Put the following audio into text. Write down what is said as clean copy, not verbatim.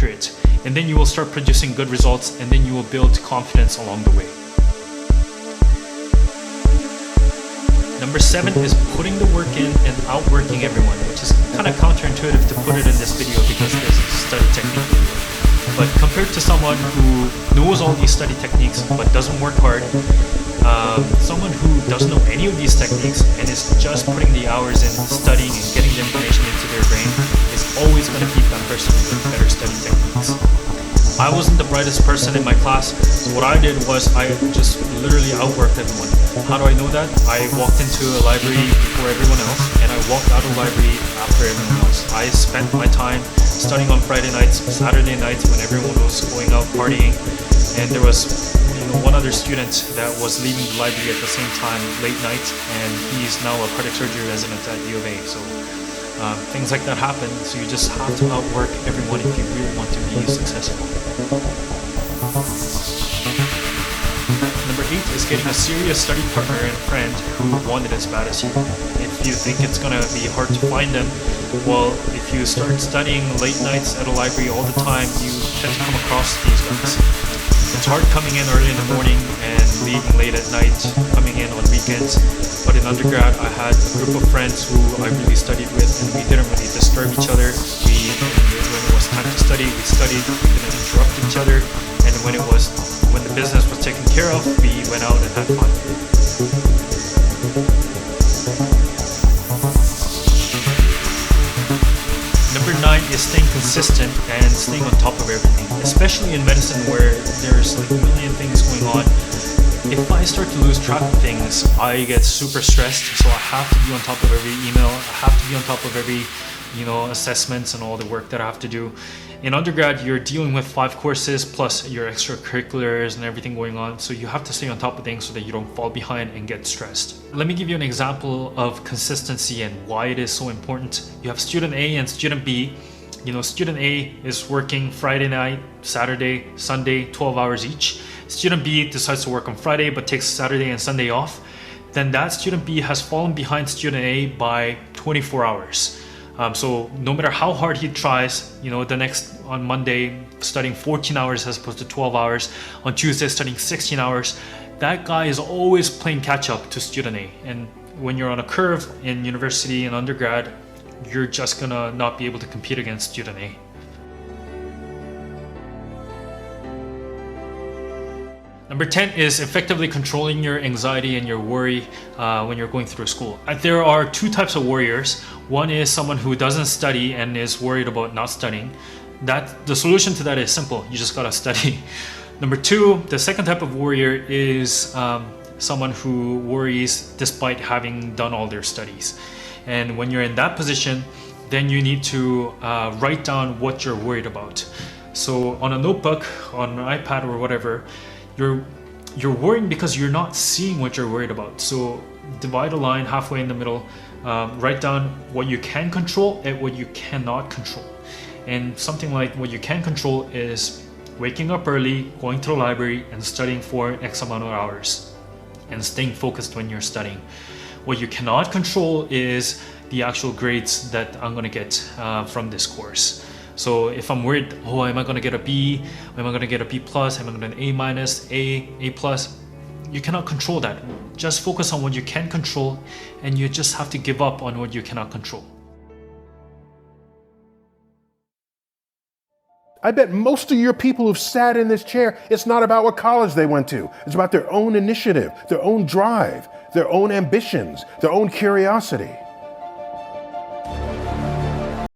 accurate. And then you will start producing good results, and then you will build confidence along the way. Number 7 is putting the work in and outworking everyone, which is kind of counterintuitive to put it in this video because this is a study technique video. But compared to someone who knows all these study techniques but doesn't work hard, someone who doesn't know any of these techniques and is just putting the hours in studying and getting the information into their brain is always going to beat that person with better study techniques. I wasn't the brightest person in my class, so what I did was I just literally outworked everyone. How do I know that? I walked into a library before everyone else, and I walked out of the library after everyone else. I spent my time studying on Friday nights, Saturday nights when everyone was going out partying, and there was one other student that was leaving the library at the same time late night, and he's now a cardiac surgery resident at U of A. So things like that happen, so you just have to outwork everyone if you really want to be successful. Number 8 is getting a serious study partner and friend who want it as bad as you. If you think it's going to be hard to find them, well, if you start studying late nights at a library all the time, you tend to come across these guys. It's hard coming in early in the morning and leaving late at night, coming in on weekends. But in undergrad, I had a group of friends who I really studied with, and we didn't really disturb each other. When it was time to study, we studied, we didn't interrupt each other. And when the business was taken care of, we went out and had fun. Number 9 is staying consistent and staying on top of everything, especially in medicine where there's like a million things going on. If I start to lose track of things, I get super stressed, so I have to be on top of every email, I have to be on top of every assessments and all the work that I have to do. In undergrad, you're dealing with 5 courses plus your extracurriculars and everything going on, so you have to stay on top of things so that you don't fall behind and get stressed. Let me give you an example of consistency and why it is so important. You have student A and student B. Student A is working Friday night, Saturday, Sunday, 12 hours each. Student B decides to work on Friday but takes Saturday and Sunday off. Then that student B has fallen behind student A by 24 hours. So no matter how hard he tries, on Monday studying 14 hours as opposed to 12 hours, on Tuesday studying 16 hours, that guy is always playing catch up to student A. And when you're on a curve in university and undergrad, you're just gonna not be able to compete against student A. Number 10 is effectively controlling your anxiety and your worry when you're going through school. There are 2 types of warriors. One is someone who doesn't study and is worried about not studying. The solution to that is simple. You just gotta study. Number 2, the second type of warrior is someone who worries despite having done all their studies. And when you're in that position, then you need to write down what you're worried about. So on a notebook, on an iPad or whatever, you're worrying because you're not seeing what you're worried about. So divide a line halfway in the middle, write down what you can control and what you cannot control. And something like what you can control is waking up early, going to the library and studying for X amount of hours and staying focused when you're studying. What you cannot control is the actual grades that I'm gonna get from this course. So if I'm worried, am I gonna get a B? Am I gonna get a B plus? Am I gonna get an A minus, A plus? You cannot control that. Just focus on what you can control, and you just have to give up on what you cannot control. I bet most of your people who've sat in this chair, it's not about what college they went to. It's about their own initiative, their own drive, their own ambitions, their own curiosity.